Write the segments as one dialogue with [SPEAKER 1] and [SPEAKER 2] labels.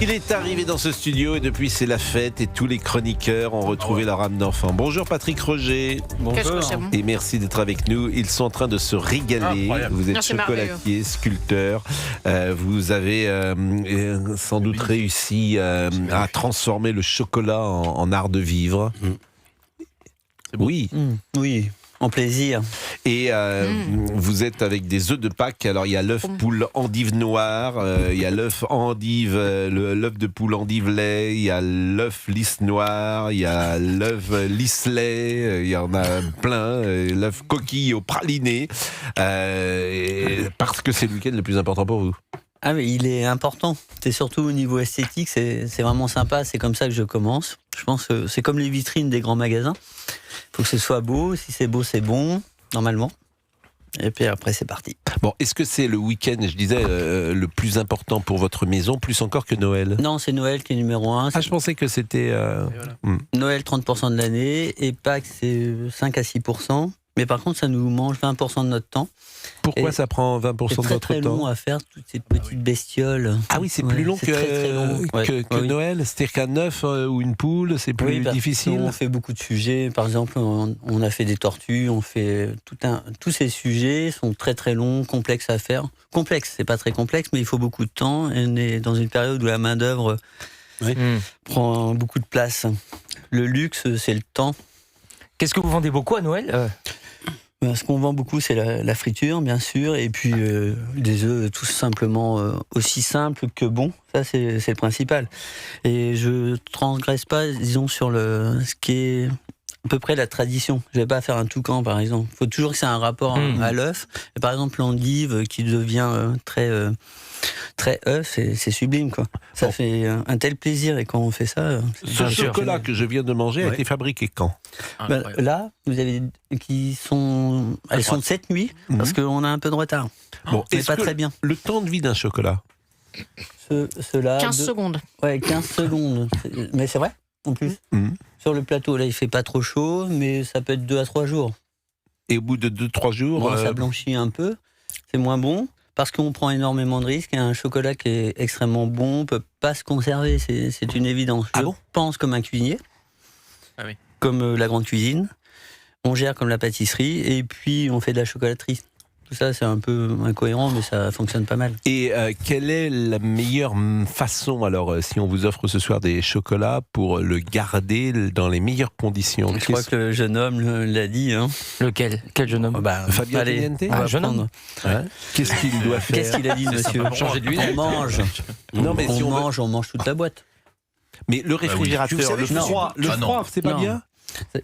[SPEAKER 1] Il est arrivé dans ce studio et depuis c'est la fête et tous les chroniqueurs ont retrouvé leur âme d'enfant. Bonjour Patrick Roger.
[SPEAKER 2] Bonjour.
[SPEAKER 1] Et merci d'être avec nous. Ils sont en train de se régaler. Vous êtes chocolatier, sculpteur. Vous avez sans doute réussi à transformer le chocolat en art de vivre. Oui.
[SPEAKER 3] Oui, en plaisir.
[SPEAKER 1] Et vous êtes avec des œufs de Pâques. Alors il y a l'œuf poule endive noir, il y a l'œuf endive, l'œuf de poule endive lait, il y a l'œuf lisse noir, il y a l'œuf lisse lait, il y en a plein, l'œuf coquille au praliné, parce que c'est le week-end le plus important pour vous.
[SPEAKER 3] Ah mais il est important. C'est surtout au niveau esthétique, c'est vraiment sympa. C'est comme ça que je commence. Je pense que c'est comme les vitrines des grands magasins. Il faut que ce soit beau. Si c'est beau, c'est bon, normalement. Et puis après, c'est parti.
[SPEAKER 1] Bon, est-ce que c'est le week-end, je disais, le plus important pour votre maison, plus encore que Noël ?
[SPEAKER 3] Non, c'est Noël qui est numéro 1.
[SPEAKER 1] Ah, je pensais que c'était...
[SPEAKER 3] Noël, 30% de l'année. Et Pâques, c'est 5 à 6%. Mais par contre, ça nous mange 20% de notre temps.
[SPEAKER 1] Pourquoi
[SPEAKER 3] Et
[SPEAKER 1] ça prend 20% de votre temps ?
[SPEAKER 3] C'est très long à faire, toutes ces petites bestioles.
[SPEAKER 1] Ah oui, c'est plus long
[SPEAKER 3] c'est très long.
[SPEAKER 1] que Noël. C'est-à-dire qu'un œuf ou une poule, c'est plus difficile.
[SPEAKER 3] On fait beaucoup de sujets. Par exemple, on a fait des tortues. On fait tous ces sujets sont très très longs, complexes à faire. Complexe, c'est pas très complexe, mais il faut beaucoup de temps. Et on est dans une période où la main d'œuvre prend beaucoup de place. Le luxe, c'est le temps.
[SPEAKER 2] Qu'est-ce que vous vendez beaucoup à Noël ?
[SPEAKER 3] Ce qu'on vend beaucoup, c'est la friture, bien sûr, et puis des œufs tout simplement aussi simples que bons. Ça, c'est le principal. Et je transgresse pas, disons, sur ce qui est à peu près la tradition. Je vais pas faire un toucan, par exemple. Il faut toujours que c'est un rapport à l'œuf. Et par exemple, l'endive qui devient très œuf, c'est sublime, quoi. Ça fait un tel plaisir, et quand on fait ça...
[SPEAKER 1] Ce chocolat que je viens de manger a été fabriqué quand ?
[SPEAKER 3] Là, vous avez elles sont de cette nuit, parce qu'on a un peu de retard.
[SPEAKER 1] Bon,
[SPEAKER 3] c'est pas très bien.
[SPEAKER 1] Le temps de vie d'un chocolat ?
[SPEAKER 3] Cela
[SPEAKER 4] 15 secondes.
[SPEAKER 3] Ouais, 15 secondes. Mais c'est vrai, en plus. Sur le plateau, là, il fait pas trop chaud, mais ça peut être 2 à 3 jours.
[SPEAKER 1] Et au bout de 2-3 jours...
[SPEAKER 3] ça blanchit un peu, c'est moins bon. Parce qu'on prend énormément de risques, et un chocolat qui est extrêmement bon ne peut pas se conserver, c'est une évidence. Je pense comme un cuisinier, comme la grande cuisine, on gère comme la pâtisserie, et puis on fait de la chocolaterie. Tout ça, c'est un peu incohérent, mais ça fonctionne pas mal.
[SPEAKER 1] Et quelle est la meilleure façon, alors, si on vous offre ce soir des chocolats, pour le garder dans les meilleures conditions ?
[SPEAKER 3] Je crois que le jeune homme l'a dit. Hein.
[SPEAKER 2] Lequel ? Quel jeune homme ?
[SPEAKER 1] Fabien Teniente ?
[SPEAKER 2] Un jeune homme.
[SPEAKER 1] Qu'est-ce qu'il doit faire ?
[SPEAKER 3] Qu'est-ce qu'il a dit, monsieur ?
[SPEAKER 2] Changer d'huile.
[SPEAKER 3] On mange.
[SPEAKER 1] Non, mais si
[SPEAKER 3] on mange toute la boîte.
[SPEAKER 1] Mais le réfrigérateur, le froid, c'est pas bien ?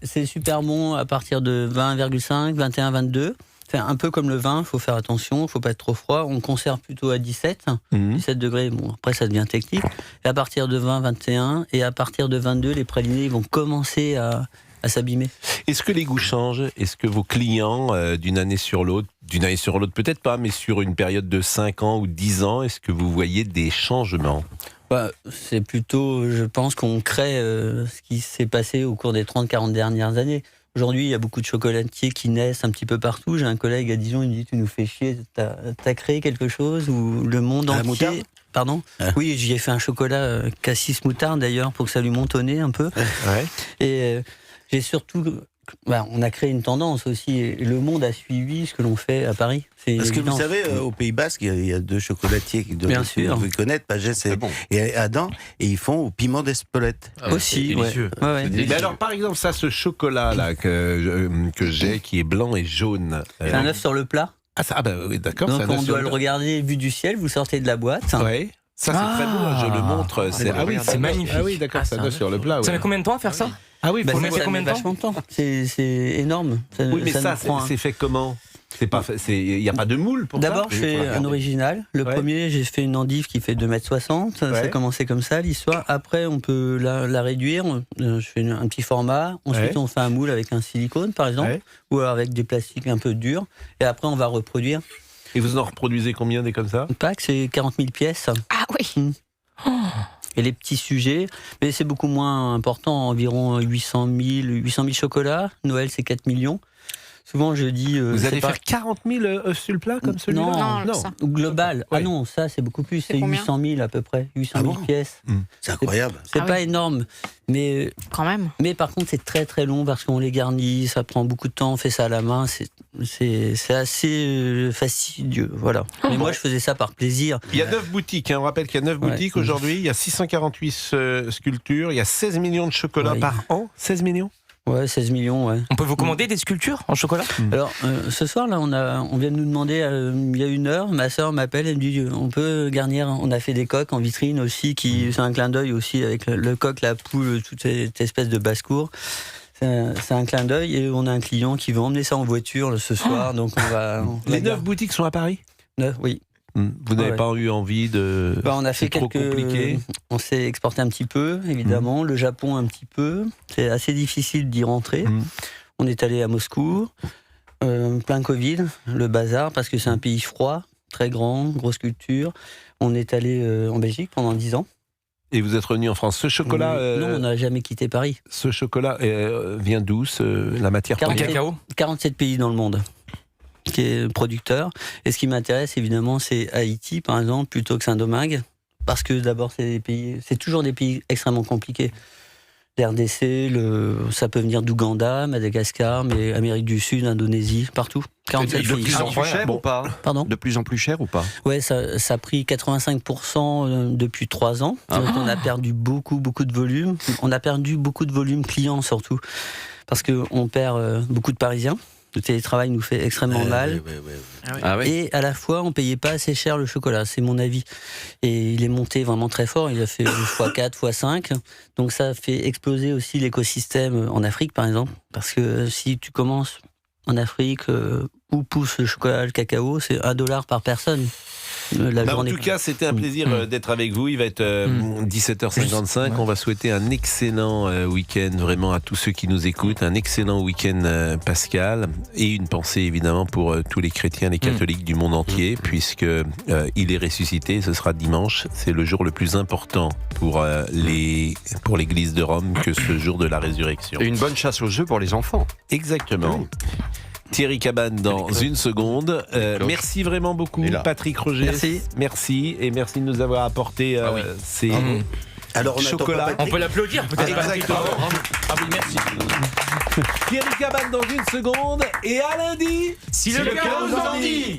[SPEAKER 3] C'est super bon à partir de 20,5, 21, 22. C'est un peu comme le vin, il faut faire attention, il ne faut pas être trop froid. On conserve plutôt à 17 degrés. Bon, après, ça devient technique. Et à partir de 20, 21, et à partir de 22, les pralinés vont commencer à s'abîmer.
[SPEAKER 1] Est-ce que les goûts changent ? Est-ce que vos clients, d'une année sur l'autre peut-être pas, mais sur une période de 5 ans ou 10 ans, est-ce que vous voyez des changements ?
[SPEAKER 3] C'est plutôt, je pense qu'on crée ce qui s'est passé au cours des 30-40 dernières années. Aujourd'hui, il y a beaucoup de chocolatiers qui naissent un petit peu partout. J'ai un collègue à Dijon, il me dit « Tu nous fais chier, t'as créé quelque chose où le monde entier... » Pardon ? Oui, j'y ai fait un chocolat cassis moutarde d'ailleurs, pour que ça lui monte au nez un peu. Et j'ai surtout... on a créé une tendance aussi, et le monde a suivi ce que l'on fait à Paris.
[SPEAKER 5] Parce que vous savez, au Pays Basque, il y a 2 chocolatiers que vous connaissez, Pagès et Adam, et ils font au piment d'Espelette.
[SPEAKER 3] Aussi,
[SPEAKER 1] Mais alors, par exemple, ce chocolat-là que j'ai, qui est blanc et jaune...
[SPEAKER 3] C'est un œuf sur le plat.
[SPEAKER 1] Oui, d'accord.
[SPEAKER 3] Donc on doit le regarder vu du ciel, vous sortez de la boîte.
[SPEAKER 1] Oui. Ça, c'est très beau, je le montre.
[SPEAKER 2] C'est magnifique.
[SPEAKER 1] Ah oui, d'accord, ça doit sur le plat.
[SPEAKER 2] Ça met combien de temps à faire ça ?
[SPEAKER 1] Ah oui,
[SPEAKER 3] ça met vachement de temps. C'est énorme.
[SPEAKER 1] Oui, mais ça c'est fait comment ? Il n'y a pas de moule pour ça ?
[SPEAKER 3] D'abord, je fais un original. Le premier, j'ai fait une endive qui fait 2,60 m. Ça a commencé comme ça, l'histoire. Après, on peut la réduire. Je fais un petit format. Ensuite, on fait un moule avec un silicone, par exemple, ou avec des plastiques un peu durs. Et après, on va reproduire.
[SPEAKER 1] Et vous en reproduisez combien des comme ça ?
[SPEAKER 3] Un pack, c'est 40 000 pièces.
[SPEAKER 4] Ah oui.
[SPEAKER 3] Et les petits sujets, mais c'est beaucoup moins important, environ 800 000 chocolats. Noël, c'est 4 millions. souvent je dis.
[SPEAKER 1] Vous allez faire 40 000 œufs sur le plat comme celui-là?
[SPEAKER 3] Non. Global.
[SPEAKER 1] Oui.
[SPEAKER 3] Ah non, ça c'est beaucoup plus. C'est 800 000 à peu près. 800 000 pièces.
[SPEAKER 5] C'est incroyable.
[SPEAKER 3] C'est pas énorme. Mais
[SPEAKER 4] quand même.
[SPEAKER 3] Mais par contre, c'est très très long parce qu'on les garnit, ça prend beaucoup de temps, on fait ça à la main, c'est assez fastidieux, voilà. Mais moi, je faisais ça par plaisir.
[SPEAKER 1] Il y a 9 boutiques, on rappelle qu'il y a 9 boutiques aujourd'hui, il y a 648 sculptures, il y a 16 millions de chocolats par an. 16 millions?
[SPEAKER 3] Ouais, 16 millions, ouais.
[SPEAKER 2] On peut vous commander des sculptures en chocolat?
[SPEAKER 3] Alors, ce soir, là, on vient de nous demander, il y a 1 heure, ma soeur m'appelle, elle me dit, on peut garnir, on a fait des coques en vitrine aussi, c'est un clin d'œil aussi, avec le coq, la poule, toute cette espèce de basse-cour. C'est un clin d'œil, et on a un client qui veut emmener ça en voiture ce soir, donc on va...
[SPEAKER 1] Les 9 boutiques sont à Paris?
[SPEAKER 3] 9, oui.
[SPEAKER 1] Vous n'avez pas eu envie de...
[SPEAKER 3] on a fait
[SPEAKER 1] trop compliqué.
[SPEAKER 3] On s'est exporté un petit peu, évidemment. Le Japon un petit peu. C'est assez difficile d'y rentrer. On est allé à Moscou, plein Covid, le bazar, parce que c'est un pays froid, très grand, grosse culture. On est allé en Belgique pendant 10 ans.
[SPEAKER 1] Et vous êtes revenu en France. Ce chocolat...
[SPEAKER 3] Non, on n'a jamais quitté Paris.
[SPEAKER 1] Ce chocolat vient d'où, la matière première?
[SPEAKER 2] Cacao.
[SPEAKER 3] 47 pays dans le monde qui est producteur. Et ce qui m'intéresse, évidemment, c'est Haïti, par exemple, plutôt que Saint-Domingue. Parce que d'abord, c'est toujours des pays extrêmement compliqués. L'RDC, ça peut venir d'Ouganda, Madagascar, mais Amérique du Sud, Indonésie, partout. 47
[SPEAKER 6] de plus en plus cher ou pas?
[SPEAKER 3] Pardon?
[SPEAKER 6] De plus en plus cher ou pas?
[SPEAKER 3] Ouais, ça a pris 85% depuis 3 ans. Donc on a perdu beaucoup de volume. On a perdu beaucoup de volume clients surtout. Parce qu'on perd beaucoup de Parisiens. Le télétravail nous fait extrêmement mal. Et à la fois, on payait pas assez cher le chocolat, c'est mon avis. Et il est monté vraiment très fort, il a fait x4, x5. Donc ça fait exploser aussi l'écosystème en Afrique, par exemple. Parce que si tu commences en Afrique, où pousse le chocolat, le cacao, c'est $1 par personne.
[SPEAKER 1] En tout cas, c'était un plaisir d'être avec vous. Il va être 17h55. On va souhaiter un excellent week-end vraiment à tous ceux qui nous écoutent. Un excellent week-end, Pascal. Et une pensée évidemment pour tous les chrétiens, les catholiques du monde entier, puisque il est ressuscité. Ce sera dimanche. C'est le jour le plus important pour l'Église de Rome que ce jour de la résurrection.
[SPEAKER 6] Et une bonne chasse aux œufs pour les enfants.
[SPEAKER 1] Exactement. Thierry Cabane dans une seconde. Merci vraiment beaucoup, Patrick Roger. Merci et merci de nous avoir apporté ces chocolats.
[SPEAKER 2] On peut l'applaudir peut-être.
[SPEAKER 1] Exactement.
[SPEAKER 2] Ah oui, merci.
[SPEAKER 1] Thierry Cabane dans une seconde et à lundi.
[SPEAKER 2] Si le cœur vous en dit.